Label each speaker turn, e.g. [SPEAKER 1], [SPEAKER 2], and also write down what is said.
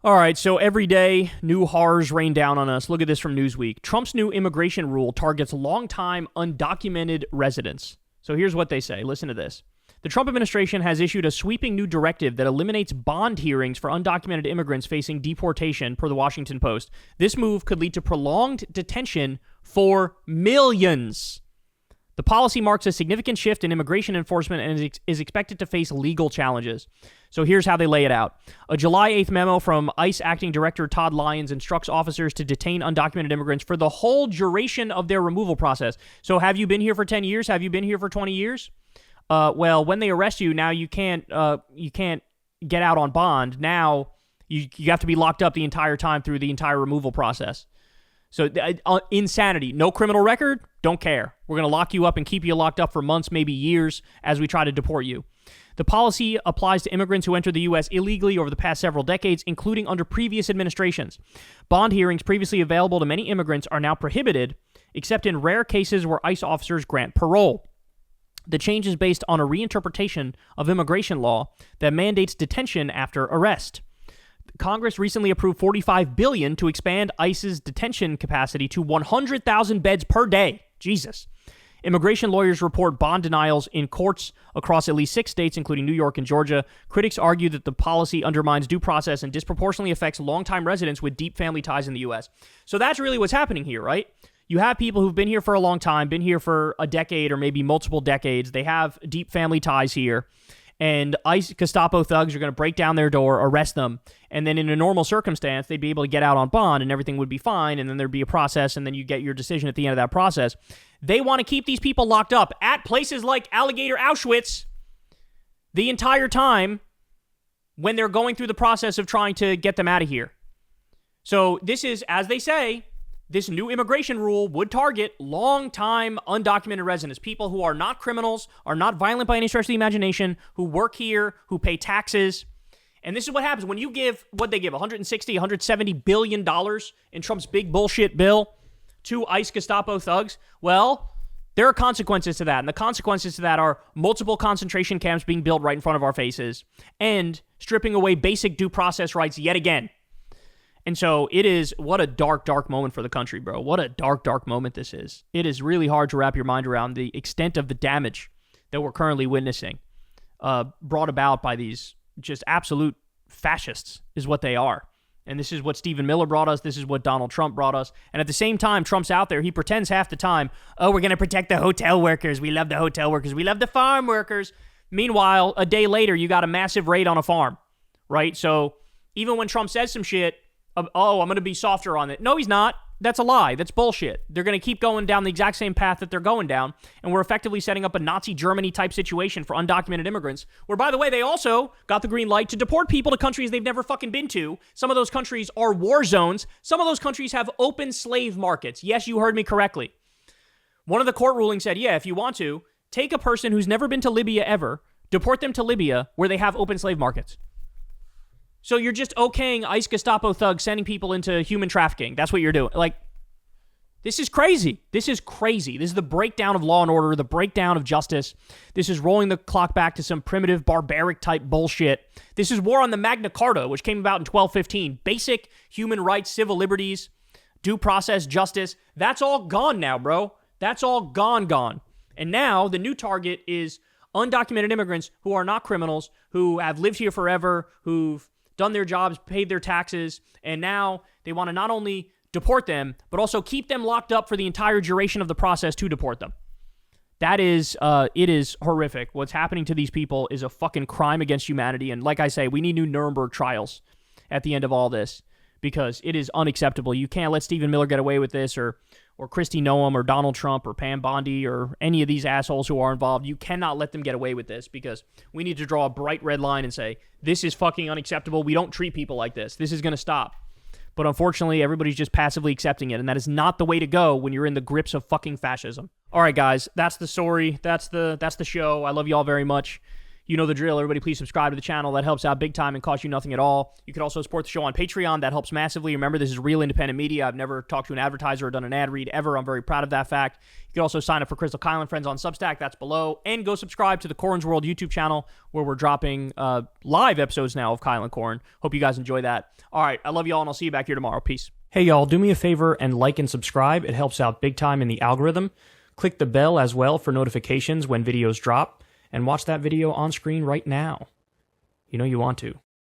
[SPEAKER 1] All right, so every day, new horrors rain down on us. Look at this from Newsweek. Trump's new immigration rule targets longtime undocumented residents. So here's what they say. Listen to this. The Trump administration has issued a sweeping new directive that eliminates bond hearings for undocumented immigrants facing deportation, per the Washington Post. This move could lead to prolonged detention for millions. The policy marks a significant shift in immigration enforcement and is expected to face legal challenges. So here's how they lay it out. A July 8th memo from ICE Acting Director Todd Lyons instructs officers to detain undocumented immigrants for the whole duration of their removal process. So have you been here for 10 years? Have you been here for 20 years? Well, when they arrest you, now you can't get out on bond. Now you have to be locked up the entire time through the entire removal process. So insanity. No criminal record? Don't care. We're going to lock you up and keep you locked up for months, maybe years, as we try to deport you. The policy applies to immigrants who entered the U.S. illegally over the past several decades, including under previous administrations. Bond hearings previously available to many immigrants are now prohibited, except in rare cases where ICE officers grant parole. The change is based on a reinterpretation of immigration law that mandates detention after arrest. Congress recently approved $45 billion to expand ICE's detention capacity to 100,000 beds per day. Jesus. Immigration lawyers report bond denials in courts across at least 6 states, including New York and Georgia. Critics argue that the policy undermines due process and disproportionately affects longtime residents with deep family ties in the U.S. So that's really what's happening here, right? You have people who've been here for a long time, been here for a decade or maybe multiple decades. They have deep family ties here. And ICE Gestapo thugs are going to break down their door, arrest them, and then in a normal circumstance, they'd be able to get out on bond and everything would be fine, and then there'd be a process, and then you get your decision at the end of that process. They want to keep these people locked up at places like Alligator Auschwitz the entire time when they're going through the process of trying to get them out of here. So this is, as they say, this new immigration rule would target long-time undocumented residents, people who are not criminals, are not violent by any stretch of the imagination, who work here, who pay taxes. And this is what happens when you give, what they give, $160, $170 billion in Trump's big bullshit bill to ICE Gestapo thugs. Well, there are consequences to that. And the consequences to that are multiple concentration camps being built right in front of our faces and stripping away basic due process rights yet again. And so it is, what a dark, dark moment for the country, bro. What a dark, dark moment this is. It is really hard to wrap your mind around the extent of the damage that we're currently witnessing, brought about by these just absolute fascists is what they are. And this is what Stephen Miller brought us. This is what Donald Trump brought us. And at the same time, Trump's out there. He pretends half the time, oh, we're going to protect the hotel workers. We love the hotel workers. We love the farm workers. Meanwhile, a day later, you got a massive raid on a farm, right? So even when Trump says some shit, oh, I'm going to be softer on it. No, he's not. That's a lie. That's bullshit. They're going to keep going down the exact same path that they're going down, and we're effectively setting up a Nazi Germany type situation for undocumented immigrants, where, by the way, they also got the green light to deport people to countries they've never fucking been to. Some of those countries are war zones. Some of those countries have open slave markets. Yes, you heard me correctly. One of the court rulings said, yeah, if you want to, take a person who's never been to Libya ever, deport them to Libya where they have open slave markets. So you're just okaying ICE Gestapo thugs sending people into human trafficking. That's what you're doing. Like, this is crazy. This is crazy. This is the breakdown of law and order, the breakdown of justice. This is rolling the clock back to some primitive, barbaric type bullshit. This is war on the Magna Carta, which came about in 1215. Basic human rights, civil liberties, due process, justice. That's all gone now, bro. That's all gone. And now the new target is undocumented immigrants who are not criminals, who have lived here forever, who've done their jobs, paid their taxes, and now they want to not only deport them, but also keep them locked up for the entire duration of the process to deport them. That is, it is horrific. What's happening to these people is a fucking crime against humanity, and like I say, we need new Nuremberg trials at the end of all this, because it is unacceptable. You can't let Stephen Miller get away with this, or Kristi Noem, or Donald Trump, or Pam Bondi, or any of these assholes who are involved. You cannot let them get away with this, because we need to draw a bright red line and say, this is fucking unacceptable. We don't treat people like this. This is going to stop. But unfortunately, everybody's just passively accepting it, and that is not the way to go when you're in the grips of fucking fascism. All right, guys, that's the story. That's the show. I love you all very much. You know the drill. Everybody, please subscribe to the channel. That helps out big time and costs you nothing at all. You can also support the show on Patreon. That helps massively. Remember, this is real independent media. I've never talked to an advertiser or done an ad read ever. I'm very proud of that fact. You can also sign up for Crystal Kyle and Friends on Substack. That's below. And go subscribe to the Corin's World YouTube channel where we're dropping live episodes now of Kyle and Corin. Hope you guys enjoy that. All right. I love you all, and I'll see you back here tomorrow. Peace. Hey, y'all. Do me a favor and like and subscribe. It helps out big time in the algorithm. Click the bell as well for notifications when videos drop. And watch that video on screen right now. You know you want to.